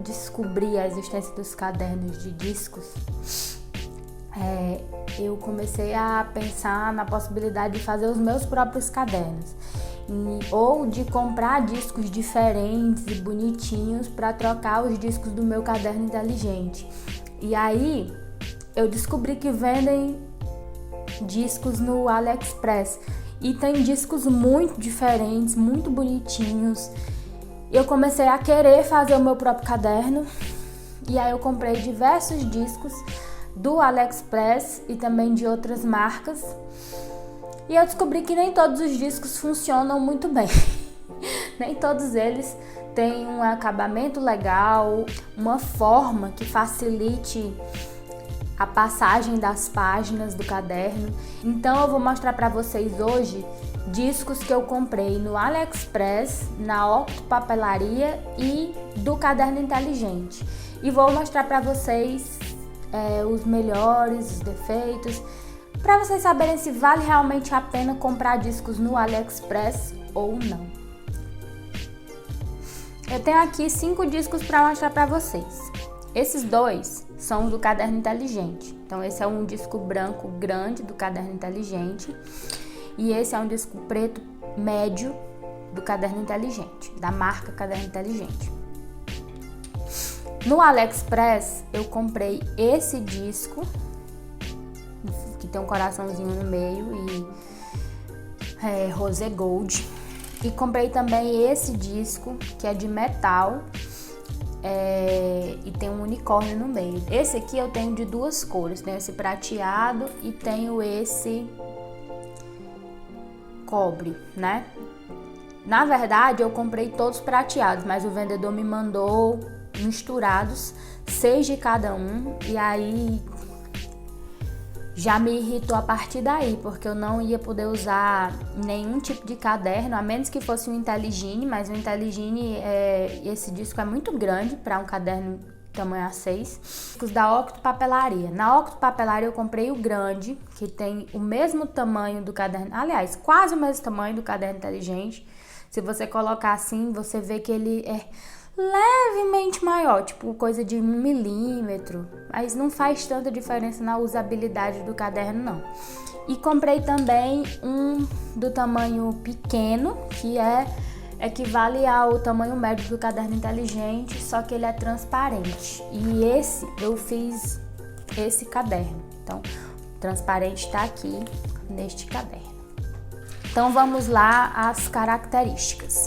descobri a existência dos cadernos de discos, eu comecei a pensar na possibilidade de fazer os meus próprios cadernos. Ou de comprar discos diferentes e bonitinhos para trocar os discos do meu caderno inteligente. E aí eu descobri que vendem discos no AliExpress e tem discos muito diferentes, muito bonitinhos. Eu comecei a querer fazer o meu próprio caderno e aí eu comprei diversos discos do AliExpress e também de outras marcas. E eu descobri que nem todos os discos funcionam muito bem. Nem todos eles têm um acabamento legal, uma forma que facilite a passagem das páginas do caderno. Então eu vou mostrar para vocês hoje discos que eu comprei no AliExpress, na Octo Papelaria e do Caderno Inteligente. E vou mostrar para vocês os melhores, os defeitos, para vocês saberem se vale realmente a pena comprar discos no AliExpress ou não. Eu tenho aqui 5 discos para mostrar para vocês. Esses 2 são do Caderno Inteligente. Então esse é um disco branco grande do Caderno Inteligente e esse é um disco preto médio do Caderno Inteligente, da marca Caderno Inteligente. No AliExpress eu comprei esse disco que tem um coraçãozinho no meio e rose gold. E comprei também esse disco que é de metal e tem um unicórnio no meio. Esse aqui eu tenho de 2 cores, tenho esse prateado e tenho esse cobre, né? Na verdade eu comprei todos prateados, mas o vendedor me mandou misturados, 6 de cada um, e aí já me irritou a partir daí, porque eu não ia poder usar nenhum tipo de caderno, a menos que fosse um Intelligine, mas o Intelligine, esse disco é muito grande para um caderno tamanho A6. Discos da Octo Papelaria. Na Octo Papelaria eu comprei o grande, que tem o mesmo tamanho do caderno, aliás, quase o mesmo tamanho do Caderno Inteligente. Se você colocar assim, você vê que ele é levemente maior, tipo coisa de 1 milímetro, mas não faz tanta diferença na usabilidade do caderno não. E comprei também um do tamanho pequeno, que equivale ao tamanho médio do Caderno Inteligente, só que ele é transparente. E eu fiz esse caderno, então o transparente está aqui neste caderno. Então vamos lá às características.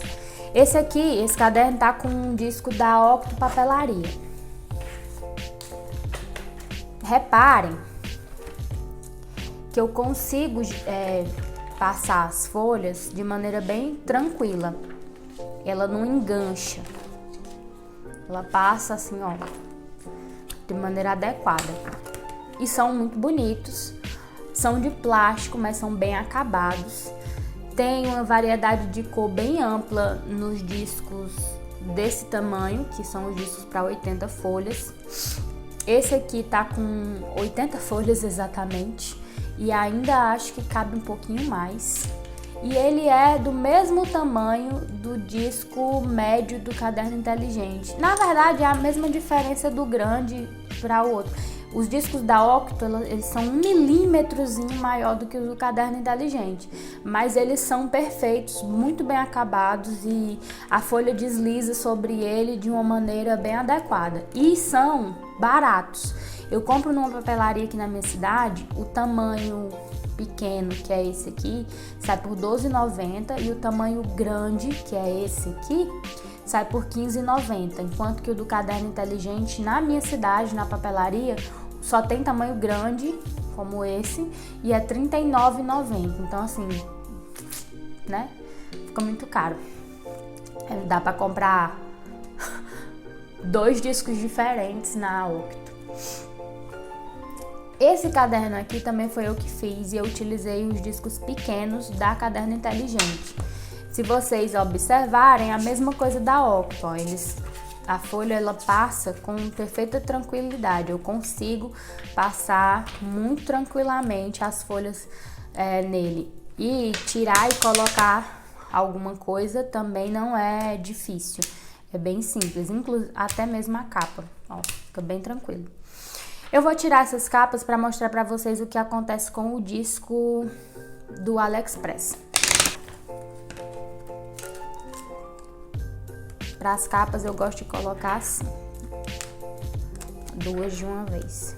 Esse caderno tá com um disco da Octo Papelaria. Reparem que eu consigo passar as folhas de maneira bem tranquila. Ela não engancha. Ela passa assim, ó, de maneira adequada. E são muito bonitos. São de plástico, mas são bem acabados. Tem uma variedade de cor bem ampla nos discos desse tamanho, que são os discos para 80 folhas. Esse aqui tá com 80 folhas exatamente e ainda acho que cabe um pouquinho mais. E ele é do mesmo tamanho do disco médio do Caderno Inteligente. Na verdade, é a mesma diferença do grande para o outro. Os discos da Octo, eles são 1 milímetrozinho maior do que os do Caderno Inteligente, mas eles são perfeitos, muito bem acabados e a folha desliza sobre ele de uma maneira bem adequada. E são baratos. Eu compro numa papelaria aqui na minha cidade, o tamanho pequeno, que é esse aqui, sai por R$12,90 e o tamanho grande, que é esse aqui, sai por R$15,90, enquanto que o do Caderno Inteligente na minha cidade, na papelaria, só tem tamanho grande, como esse, e é R$39,90. Então assim, né? Fica muito caro. Dá pra comprar 2 discos diferentes na Octo. Esse caderno aqui também foi eu que fiz e eu utilizei os discos pequenos da Caderno Inteligente. Se vocês observarem, a mesma coisa da Octo, ó, a folha ela passa com perfeita tranquilidade. Eu consigo passar muito tranquilamente as folhas nele. E tirar e colocar alguma coisa também não é difícil. É bem simples, até mesmo a capa, ó, fica bem tranquilo. Eu vou tirar essas capas para mostrar para vocês o que acontece com o disco do AliExpress. Para as capas eu gosto de colocar assim, 2 de uma vez.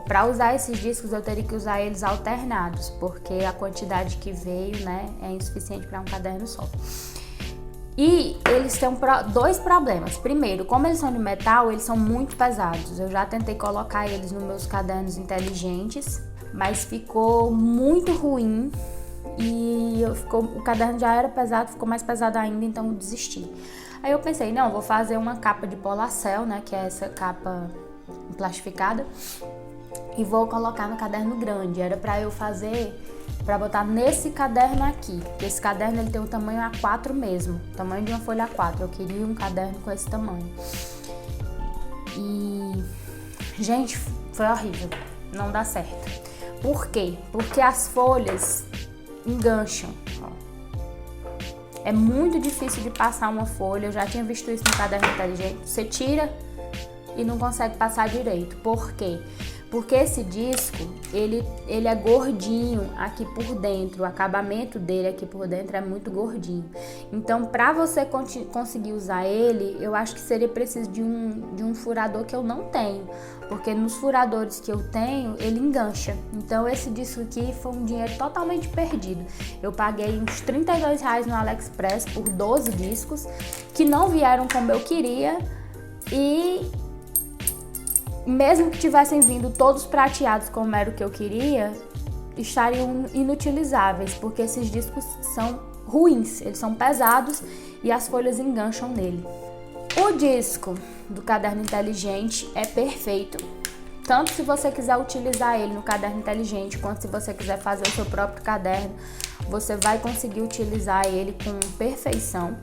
Para usar esses discos eu teria que usar eles alternados, porque a quantidade que veio, né, é insuficiente para um caderno só. E eles têm 2 problemas. Primeiro, como eles são de metal, eles são muito pesados. Eu já tentei colocar eles nos meus cadernos inteligentes, mas ficou muito ruim e o caderno já era pesado, ficou mais pesado ainda, então eu desisti. Aí eu pensei, não, vou fazer uma capa de Polacel, né, que é essa capa plastificada, e vou colocar no caderno grande. Era pra eu fazer, pra botar nesse caderno aqui, que esse caderno ele tem o tamanho A4 mesmo, tamanho de uma folha A4. Eu queria um caderno com esse tamanho. E, gente, foi horrível, não dá certo. Por quê? Porque as folhas engancham, ó. É muito difícil de passar uma folha, eu já tinha visto isso no caderno inteligente. Você tira e não consegue passar direito. Por quê? Porque esse disco, ele é gordinho aqui por dentro, o acabamento dele aqui por dentro é muito gordinho. Então, para você conseguir usar ele, eu acho que seria preciso de um furador que eu não tenho, porque nos furadores que eu tenho, ele engancha. Então, esse disco aqui foi um dinheiro totalmente perdido. Eu paguei uns R$32 no AliExpress por 12 discos, que não vieram como eu queria, e mesmo que tivessem vindo todos prateados como era o que eu queria, estariam inutilizáveis, porque esses discos são ruins, eles são pesados e as folhas engancham nele. O disco do caderno inteligente é perfeito, tanto se você quiser utilizar ele no caderno inteligente, quanto se você quiser fazer o seu próprio caderno, você vai conseguir utilizar ele com perfeição.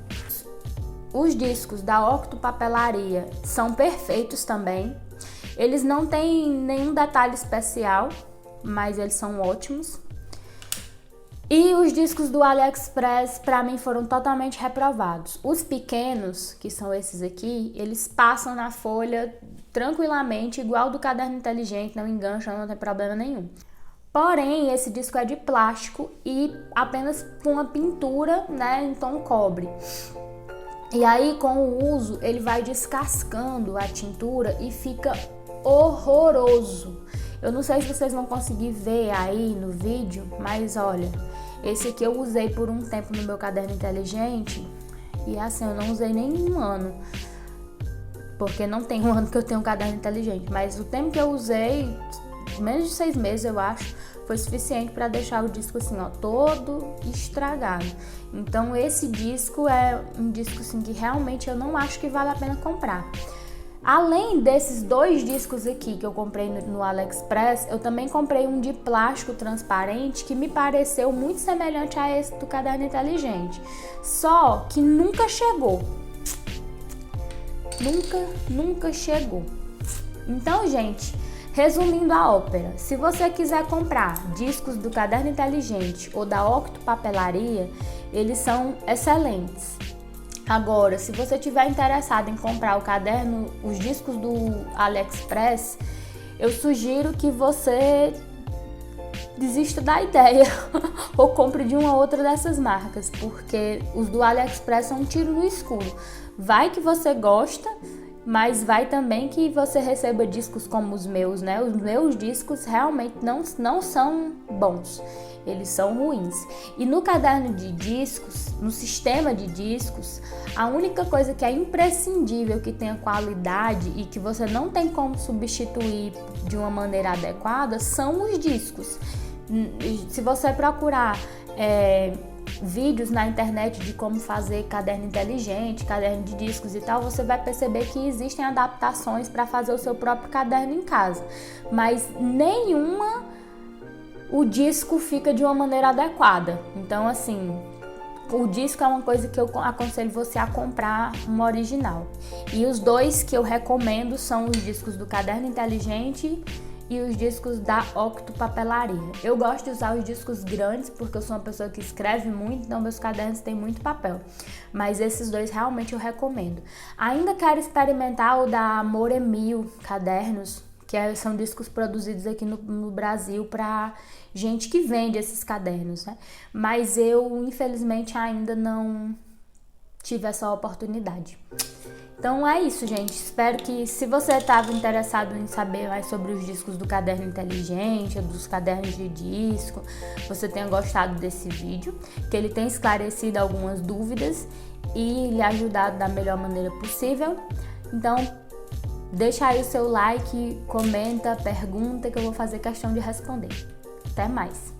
Os discos da Octo Papelaria são perfeitos também. Eles não têm nenhum detalhe especial, mas eles são ótimos. E os discos do AliExpress, para mim, foram totalmente reprovados. Os pequenos, que são esses aqui, eles passam na folha tranquilamente, igual do caderno inteligente, não engancham, não tem problema nenhum. Porém, esse disco é de plástico e apenas com uma pintura, né, em tom cobre. E aí, com o uso, ele vai descascando a tintura e fica horroroso. Eu não sei se vocês vão conseguir ver aí no vídeo, mas olha, esse aqui eu usei por um tempo no meu caderno inteligente e assim, eu não usei nem um ano, porque não tem um ano que eu tenho um caderno inteligente, mas o tempo que eu usei, menos de 6 meses eu acho, foi suficiente para deixar o disco assim, ó, todo estragado. Então esse disco é um disco assim que realmente eu não acho que vale a pena comprar. Além desses 2 discos aqui que eu comprei no AliExpress, eu também comprei um de plástico transparente que me pareceu muito semelhante a esse do caderno inteligente, só que nunca chegou. Nunca chegou. Então, gente, resumindo a ópera, se você quiser comprar discos do caderno inteligente ou da Octo Papelaria, eles são excelentes. Agora, se você estiver interessado em comprar o caderno, os discos do AliExpress, eu sugiro que você desista da ideia ou compre de uma outra dessas marcas, porque os do AliExpress são um tiro no escuro. Vai que você gosta, mas vai também que você receba discos como os meus, né? Os meus discos realmente não são bons, eles são ruins. E no caderno de discos, no sistema de discos, a única coisa que é imprescindível, que tenha qualidade e que você não tem como substituir de uma maneira adequada, são os discos. Se você procurar vídeos na internet de como fazer caderno inteligente, caderno de discos e tal, você vai perceber que existem adaptações para fazer o seu próprio caderno em casa, mas nenhuma o disco fica de uma maneira adequada. Então, assim, o disco é uma coisa que eu aconselho você a comprar uma original. E os 2 que eu recomendo são os discos do caderno inteligente e os discos da Octo Papelaria. Eu gosto de usar os discos grandes porque eu sou uma pessoa que escreve muito, então meus cadernos têm muito papel. Mas esses dois realmente eu recomendo. Ainda quero experimentar o da Amor Emil Cadernos, que são discos produzidos aqui no Brasil para gente que vende esses cadernos, né? Mas eu, infelizmente, ainda não tive essa oportunidade. Então é isso, gente. Espero que, se você estava interessado em saber mais sobre os discos do Caderno Inteligente, dos cadernos de disco, você tenha gostado desse vídeo, que ele tenha esclarecido algumas dúvidas e lhe ajudado da melhor maneira possível. Então, deixa aí o seu like, comenta, pergunta, que eu vou fazer questão de responder. Até mais!